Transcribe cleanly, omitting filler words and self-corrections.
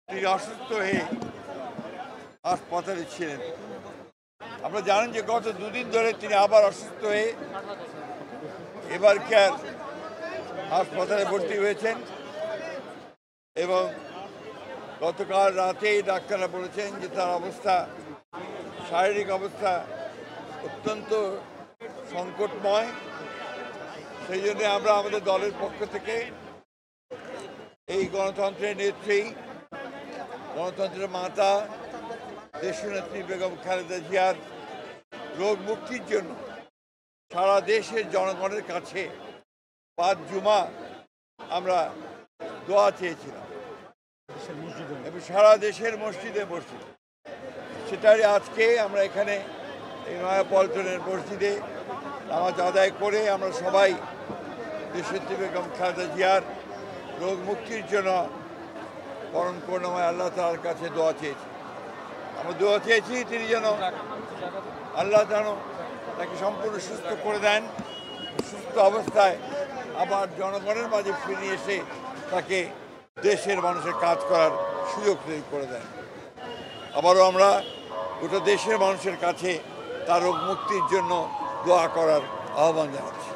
তিনি অসুস্থ হয়ে হাসপাতালে ছিলেন। আপনারা জানেন যে গত দুদিন ধরে তিনি আবার অসুস্থ হয়ে এবার কেয়ার হাসপাতালে ভর্তি হয়েছেন এবং গতকাল রাতেই ডাক্তাররা বলেছেন যে তার অবস্থা, শারীরিক অবস্থা অত্যন্ত সংকটময়। সেই জন্য আমরা আমাদের দলের পক্ষ থেকে এই গণতন্ত্রের নেত্রী, গণতন্ত্রের মাতা দেশনেত্রী বেগম খালেদা জিয়ার রোগ মুক্তির জন্য সারা দেশের জনগণের কাছে 5 জুমা আমরা দোয়া চেয়েছিলাম এবং সারা দেশের মসজিদে মসজিদে সেটাই আজকে আমরা এখানে এই নয়াপল্টনের মসজিদে নামাজ আদায় করে আমরা সবাই দেশনেত্রী বেগম খালেদা জিয়ার রোগ মুক্তির জন্য পরম করুণাময় আল্লাহ তাআলার কাছে দোয়া চেয়েছি। আমরা দোয়া চেয়েছি তিনি যেন আল্লাহ যেন তাকে সম্পূর্ণ সুস্থ করে দেন, সুস্থ অবস্থায় আবার জনগণের মাঝে ফিরে এসে তাকে দেশের মানুষের কাজ করার সুযোগ তৈরি করে দেন। আবারও আমরা গোটা দেশের মানুষের কাছে তার রোগ মুক্তির জন্য দোয়া করার আহ্বান জানাচ্ছি।